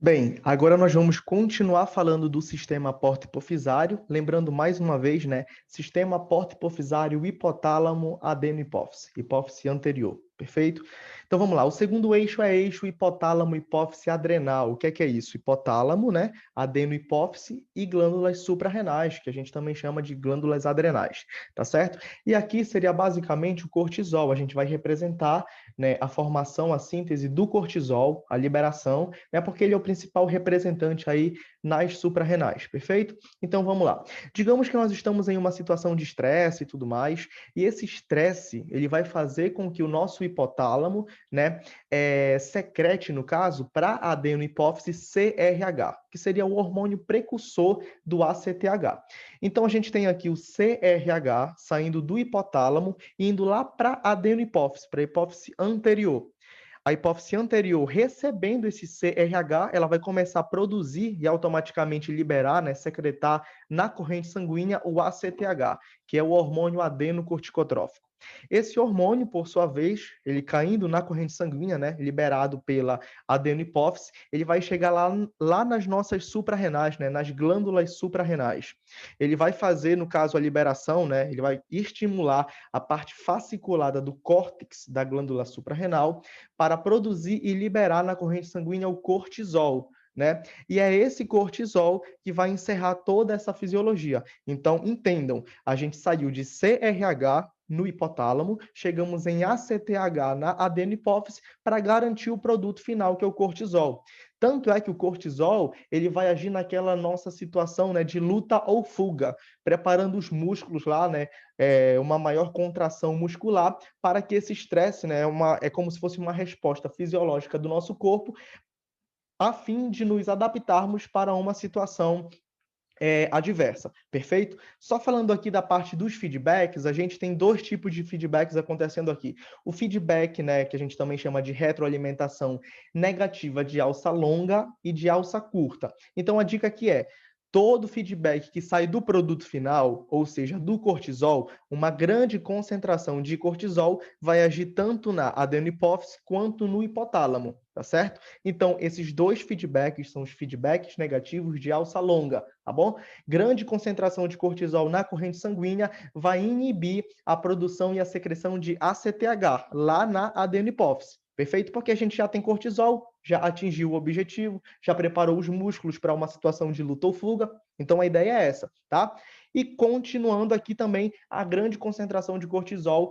Bem, agora nós vamos continuar falando do sistema porta-hipofisário, lembrando mais uma vez, né? Sistema porta-hipofisário, hipotálamo, adeno-hipófise, hipófise anterior, perfeito? Então vamos lá, o segundo eixo é eixo hipotálamo, hipófise adrenal. O que é isso? Hipotálamo, né? Adeno-hipófise e glândulas suprarrenais, que a gente também chama de glândulas adrenais, tá certo? E aqui seria basicamente o cortisol, a gente vai representar, né, a formação, a síntese do cortisol, a liberação, né, porque ele é o principal representante aí nas suprarrenais, perfeito? Então vamos lá. Digamos que nós estamos em uma situação de estresse e tudo mais, e esse estresse ele vai fazer com que o nosso hipotálamo, né, secrete, no caso, para a adenohipófise CRH, que seria o hormônio precursor do ACTH. Então a gente tem aqui o CRH saindo do hipotálamo e indo lá para a adenohipófise, para a hipófise anterior. A hipófise anterior, recebendo esse CRH, ela vai começar a produzir e automaticamente liberar, né, secretar na corrente sanguínea o ACTH, que é o hormônio adenocorticotrófico. Esse hormônio, por sua vez, ele caindo na corrente sanguínea, né, liberado pela adenohipófise, ele vai chegar lá nas nossas suprarrenais, né, nas glândulas suprarrenais. Ele vai fazer, no caso, a liberação, né, ele vai estimular a parte fasciculada do córtex da glândula suprarrenal para produzir e liberar na corrente sanguínea o cortisol, né? E é esse cortisol que vai encerrar toda essa fisiologia. Então, entendam, a gente saiu de CRH no hipotálamo, chegamos em ACTH na adenohipófise para garantir o produto final, que é o cortisol. Tanto é que o cortisol, ele vai agir naquela nossa situação, né, de luta ou fuga, preparando os músculos lá, né, uma maior contração muscular para que esse estresse, né, é como se fosse uma resposta fisiológica do nosso corpo, a fim de nos adaptarmos para uma situação adversa, perfeito? Só falando aqui da parte dos feedbacks, a gente tem dois tipos de feedbacks acontecendo aqui. O feedback, né, que a gente também chama de retroalimentação negativa de alça longa e de alça curta. Então a dica aqui é: todo feedback que sai do produto final, ou seja, do cortisol, uma grande concentração de cortisol vai agir tanto na adenohipófise quanto no hipotálamo, tá certo? Então, esses dois feedbacks são os feedbacks negativos de alça longa, tá bom? Grande concentração de cortisol na corrente sanguínea vai inibir a produção e a secreção de ACTH lá na adenohipófise. Perfeito? Porque a gente já tem cortisol, já atingiu o objetivo, já preparou os músculos para uma situação de luta ou fuga. Então a ideia é essa, tá? E continuando aqui também, a grande concentração de cortisol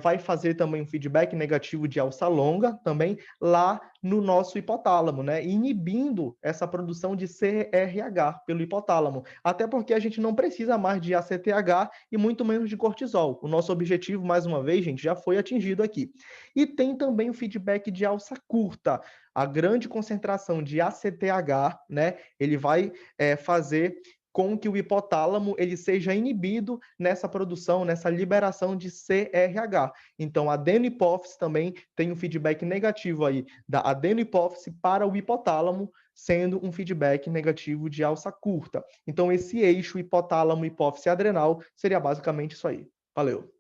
vai fazer também um feedback negativo de alça longa, também lá no nosso hipotálamo, né? Inibindo essa produção de CRH pelo hipotálamo. Até porque a gente não precisa mais de ACTH e muito menos de cortisol. O nosso objetivo, mais uma vez, gente, já foi atingido aqui. E tem também o feedback de alça curta. A grande concentração de ACTH, né? Ele vai fazer com que o hipotálamo ele seja inibido nessa produção, nessa liberação de CRH. Então, a adenohipófise também tem um feedback negativo aí da adenohipófise para o hipotálamo, sendo um feedback negativo de alça curta. Então, esse eixo hipotálamo-hipófise adrenal seria basicamente isso aí. Valeu!